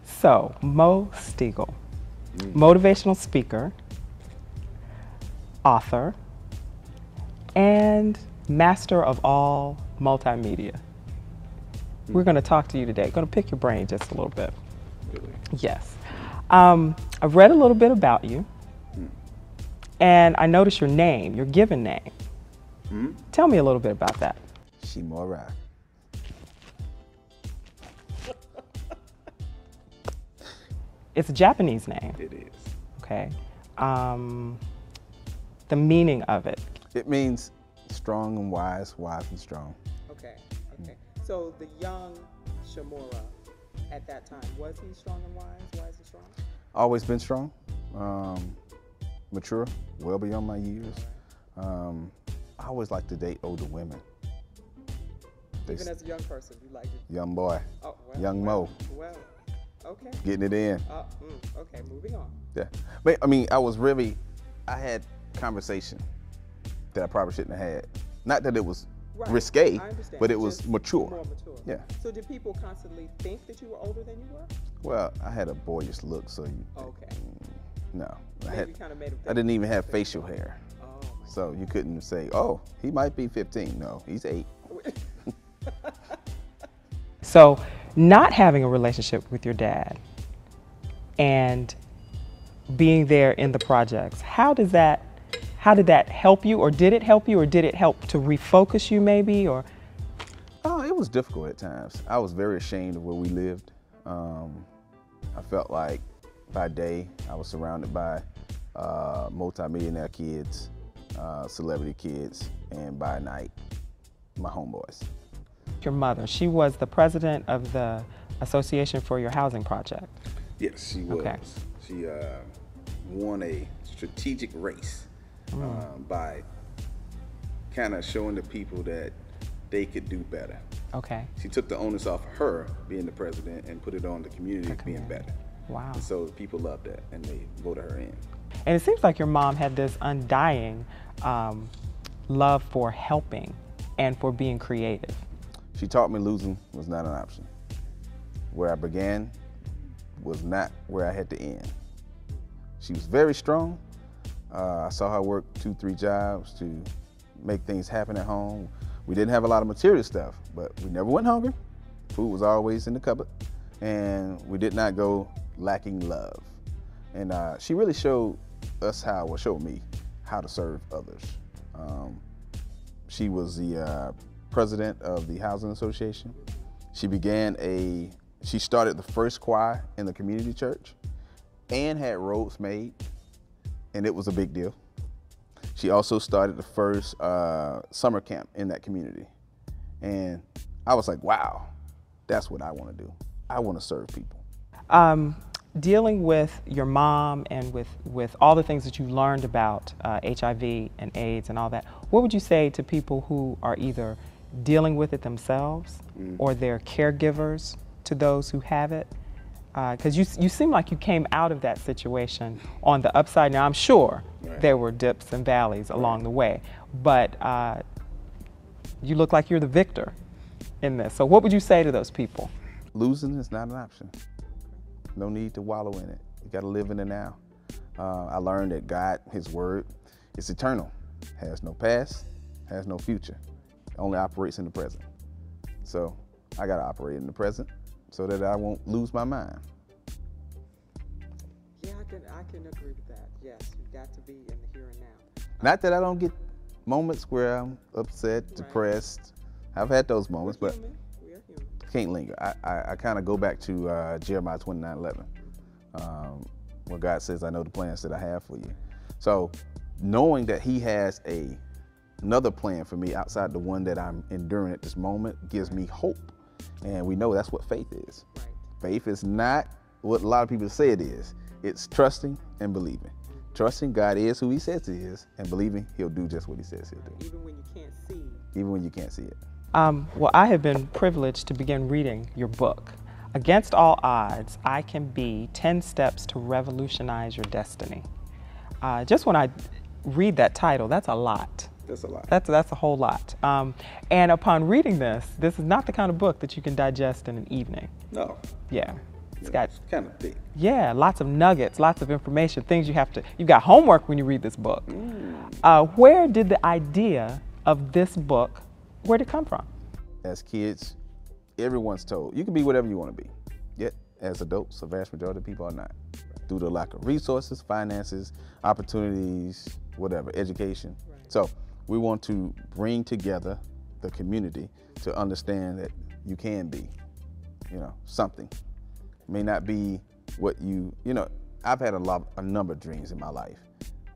So, Mo Stegall, motivational speaker, author, and master of all multimedia. We're going to talk to you today. Going to pick your brain just a little bit. Really? Yes. I've read a little bit about you, and I noticed your name, your given name. Tell me a little bit about that. Shimura. It's a Japanese name. It is. Okay. The meaning of it. It means strong and wise, wise and strong. Okay. Okay. So the young Shimura at that time, was he strong and wise and strong? Always been strong, mature, well beyond my years. I always like to date older women. Even as a young person, you like it? Young boy. Oh, well, young Mo. Well, okay. Getting it in. Okay, moving on. Yeah. But I mean, I had conversation that I probably shouldn't have had. Not that it was risque, but it was mature. More mature. Yeah. So did people constantly think that you were older than you were? Well, I had a boyish look, so okay. No. I didn't even have facial hair. Oh, so you couldn't say, oh, he might be 15. No, he's 8. So not having a relationship with your dad and being there in the projects, how did that help you, or did it help you, or did it help to refocus you maybe, or? Oh, it was difficult at times. I was very ashamed of where we lived. I felt like by day I was surrounded by multi-millionaire kids, celebrity kids, and by night, my homeboys. Your mother, she was the president of the Association for Your Housing Project. Yes, she was. Okay. She won a strategic race by kind of showing the people that they could do better. Okay. She took the onus off her being the president and put it on the community being better. Wow. And so people loved that, and they voted her in. And it seems like your mom had this undying love for helping and for being creative. She taught me losing was not an option. Where I began was not where I had to end. She was very strong. I saw her work 2-3 jobs to make things happen at home. We didn't have a lot of material stuff, but we never went hungry. Food was always in the cupboard, and we did not go lacking love. And she really showed me how to serve others. She was the president of the Housing Association. She started the first choir in the community church and had roads made, and it was a big deal. She also started the first summer camp in that community. And I was like, wow, that's what I want to do. I want to serve people. Dealing with your mom and with all the things that you learned about HIV and AIDS and all that, what would you say to people who are either dealing with it themselves or they're caregivers to those who have it? Because you seem like you came out of that situation on the upside. Now, I'm sure there were dips and valleys along the way, but you look like you're the victor in this. So what would you say to those people? Losing is not an option. No need to wallow in it. You got to live in the now. I learned that God, His Word, is eternal. Has no past, has no future. Only operates in the present. So I got to operate in the present so that I won't lose my mind. Yeah, I can agree with that. Yes, you've got to be in the here and now. Not that I don't get moments where I'm upset, depressed. I've had those moments, but we are human. Can't linger. I kind of go back to Jeremiah 29:11, where God says, I know the plans that I have for you. So knowing that He has another plan for me outside the one that I'm enduring at this moment gives me hope. And we know that's what faith is. Right. Faith is not what a lot of people say it is. It's trusting and believing. Trusting God is who He says He is, and believing He'll do just what He says He'll do. Even when you can't see. Even when you can't see it. Well, I have been privileged to begin reading your book. Against All Odds, I Can Be 10 Steps to Revolutionize Your Destiny. Just when I read that title, that's a lot. That's a lot. That's a whole lot. And upon reading this is not the kind of book that you can digest in an evening. No. Yeah. It's got, it's kind of thick. yeah, lots of nuggets, lots of information, things you've got homework when you read this book. Where did the idea of this book, where did it come from? As kids, everyone's told, you can be whatever you want to be. Yet, as adults, a vast majority of people are not. Due to lack of resources, finances, opportunities, whatever, education. Right. So we want to bring together the community to understand that you can be, something. It may not be what I've had a number of dreams in my life.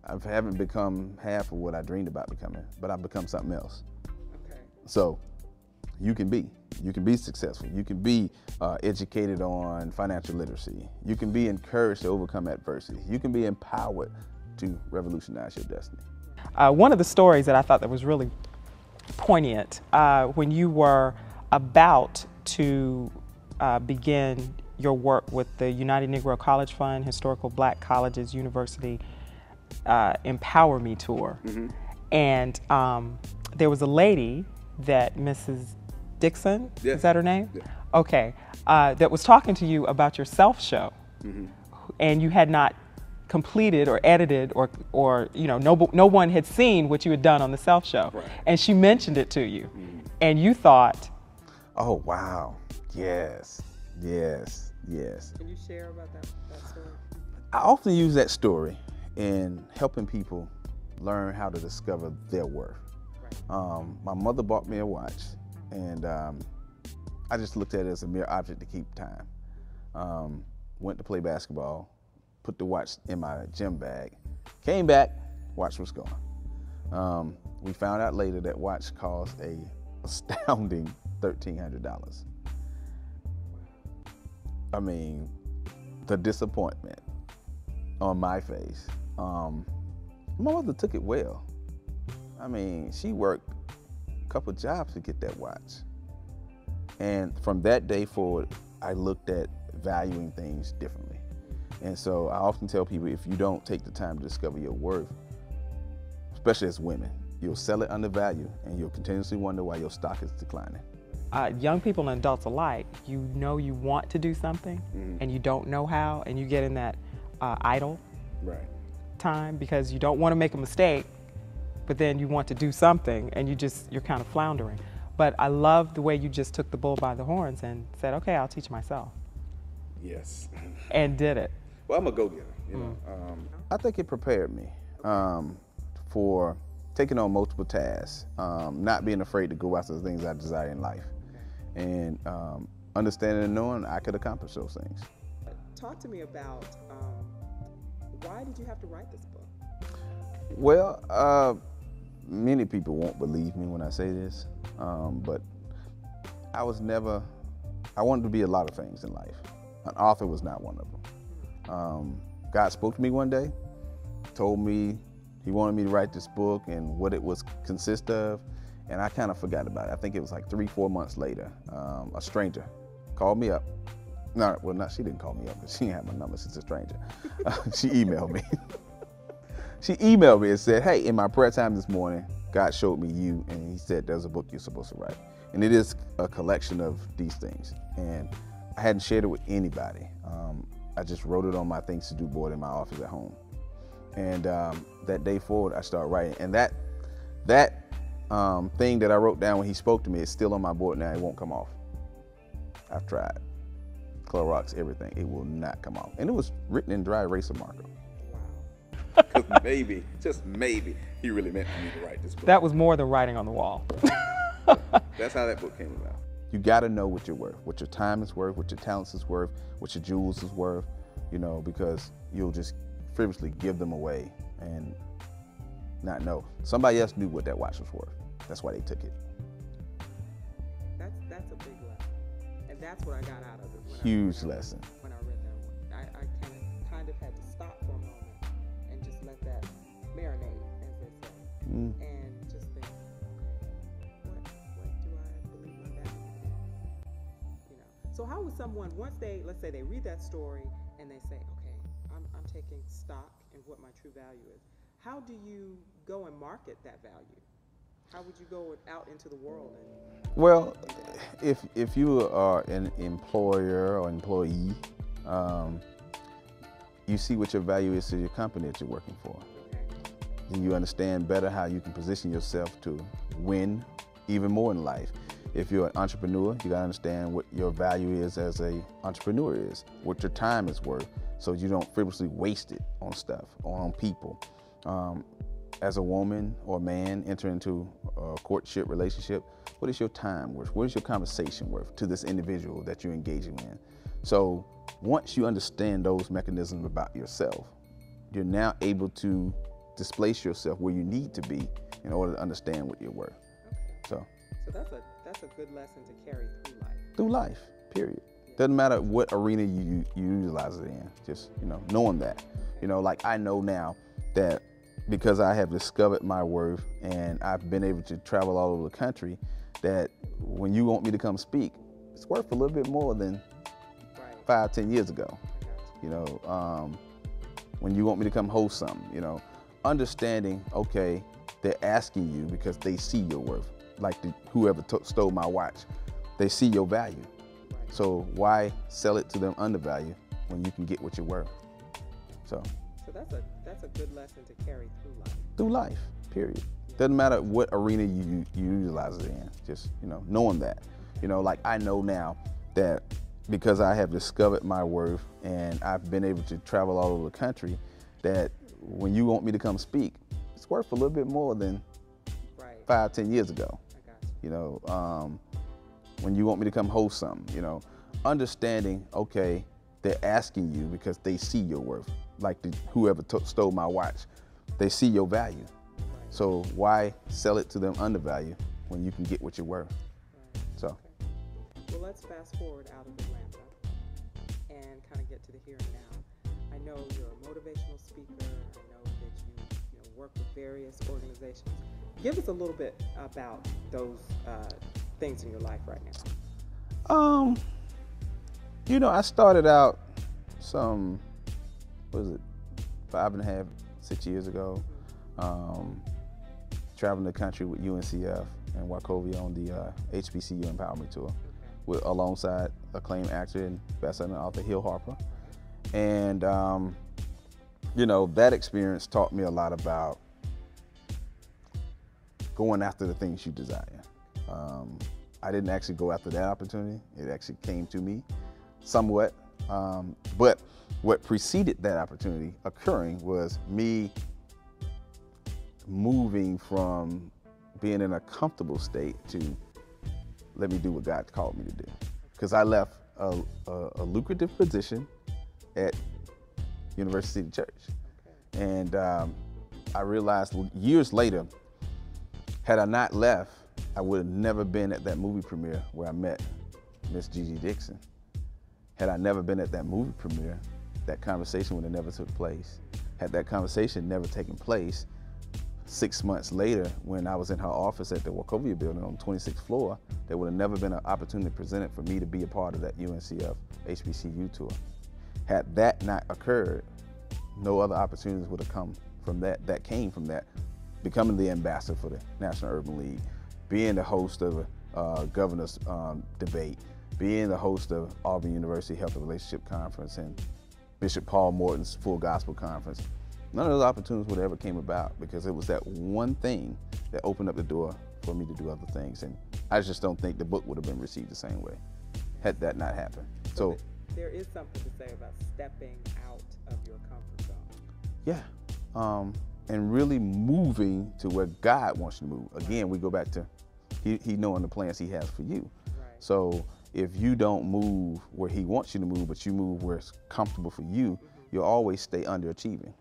I haven't become half of what I dreamed about becoming, but I've become something else. Okay. So you can be successful. You can be educated on financial literacy. You can be encouraged to overcome adversity. You can be empowered to revolutionize your destiny. One of the stories that I thought that was really poignant, when you were about to begin your work with the United Negro College Fund, Historical Black Colleges University Empower Me Tour. And there was a lady that Mrs. Dixon, yes. Is that her name? Yeah. Okay, that was talking to you about your self-show, and you had not completed or edited or no one had seen what you had done on the self-show. Right. And she mentioned it to you, and you thought, oh wow, yes. Can you share about that story? I often use that story in helping people learn how to discover their worth. Right. My mother bought me a watch, and I just looked at it as a mere object to keep time. Went to play basketball, put the watch in my gym bag, came back, watch was gone. We found out later that watch cost a astounding $1,300. I mean, the disappointment on my face. My mother took it well. I mean, she worked a couple jobs to get that watch. And from that day forward, I looked at valuing things differently. And so I often tell people, if you don't take the time to discover your worth, especially as women, you'll sell it undervalued and you'll continuously wonder why your stock is declining. Young people and adults alike, you want to do something and you don't know how, and you get in that idle time because you don't want to make a mistake, but then you want to do something and you're kind of floundering. But I love the way you just took the bull by the horns and said, okay, I'll teach myself. Yes. And did it. Well, I'm a go-getter, I think it prepared me for taking on multiple tasks, not being afraid to go after the things I desire in life, and understanding and knowing I could accomplish those things. Talk to me about why did you have to write this book? Well, many people won't believe me when I say this, but I wanted to be a lot of things in life. An author was not one of them. God spoke to me one day, told me he wanted me to write this book and what it was consist of, and I kind of forgot about it. I think it was like 3-4 months later, a stranger called me up. She didn't call me up because she didn't have my number. She's a stranger. She emailed me. She emailed me and said, hey, in my prayer time this morning, God showed me you, and he said there's a book you're supposed to write. And it is a collection of these things. And I hadn't shared it with anybody. I just wrote it on my things to do board in my office at home. And that day forward, I started writing. And that thing that I wrote down when he spoke to me is still on my board now. It won't come off. I've tried. Clorox, everything. It will not come off. And it was written in dry eraser marker. Wow. Because maybe, just maybe, he really meant for me to write this book. That was more than writing on the wall. That's how that book came about. You got to know what you're worth, what your time is worth, what your talents is worth, what your jewels is worth, because you'll just frivolously give them away and not know. Somebody else knew what that watch was worth. That's why they took it. That's a big lesson. And that's what I got out of it. Huge lesson. When I read that one. I kind of had to stop for a moment and just let that marinate, as they say. And just think, what do I believe my value is? So how would someone, once let's say they read that story and they say, okay, I'm taking stock in what my true value is, how do you go and market that value? How would you go out into the world? Well, if you are an employer or employee, you see what your value is to your company that you're working for. And you understand better how you can position yourself to win even more in life. If you're an entrepreneur, you gotta understand what your value is as an entrepreneur is, what your time is worth, so you don't frivolously waste it on stuff or on people. As a woman or man enter into a courtship relationship, what is your time worth? What is your conversation worth to this individual that you're engaging in? So once you understand those mechanisms about yourself, you're now able to displace yourself where you need to be in order to understand what you're worth. Okay. So that's a good lesson to carry through life. Through life, period. Doesn't matter what arena you utilize it in, just, knowing that. Like I know now that because I have discovered my worth and I've been able to travel all over the country, that when you want me to come speak, it's worth a little bit more than 5-10 years ago. When you want me to come host something, understanding, okay, they're asking you because they see your worth. Like whoever stole my watch, they see your value. So why sell it to them undervalue when you can get what you're worth? So that's a good lesson to carry through life. Through life, period. Doesn't matter what arena you utilize it in, just, knowing that. Like I know now that because I have discovered my worth and I've been able to travel all over the country, that when you want me to come speak, it's worth a little bit more than 5-10 years ago. When you want me to come host something, understanding, okay, they're asking you because they see your worth. Like whoever stole my watch, they see your value. So why sell it to them undervalue when you can get what you're worth? So. Okay. Well, let's fast forward out of Atlanta and kind of get to the here and now. I know you're a motivational speaker. I know that you work with various organizations. Give us a little bit about those things in your life right now. I started out 5.5, 6 years ago, traveling the country with UNCF and Wachovia on the HBCU Empowerment Tour, alongside acclaimed actor and best-selling author Hill Harper. And, that experience taught me a lot about going after the things you desire. I didn't actually go after that opportunity. It actually came to me somewhat. But what preceded that opportunity occurring was me moving from being in a comfortable state to let me do what God called me to do. Because I left a lucrative position at University Church. And I realized years later, had I not left, I would have never been at that movie premiere where I met Miss Gigi Dixon. Had I never been at that movie premiere, that conversation would have never took place. Had that conversation never taken place, 6 months later, when I was in her office at the Wachovia building on the 26th floor, there would have never been an opportunity presented for me to be a part of that UNCF HBCU tour. Had that not occurred, no other opportunities would have come from that came from that. Becoming the ambassador for the National Urban League, being the host of a governor's debate, being the host of Auburn University Health and Relationship Conference and Bishop Paul Morton's Full Gospel Conference. None of those opportunities would have ever came about because it was that one thing that opened up the door for me to do other things. And I just don't think the book would have been received the same way had that not happened. So there is something to say about stepping out of your comfort zone. Yeah, and really moving to where God wants you to move. Again, we go back to He knowing the plans He has for you. Right. So if you don't move where He wants you to move, but you move where it's comfortable for you, you'll always stay underachieving.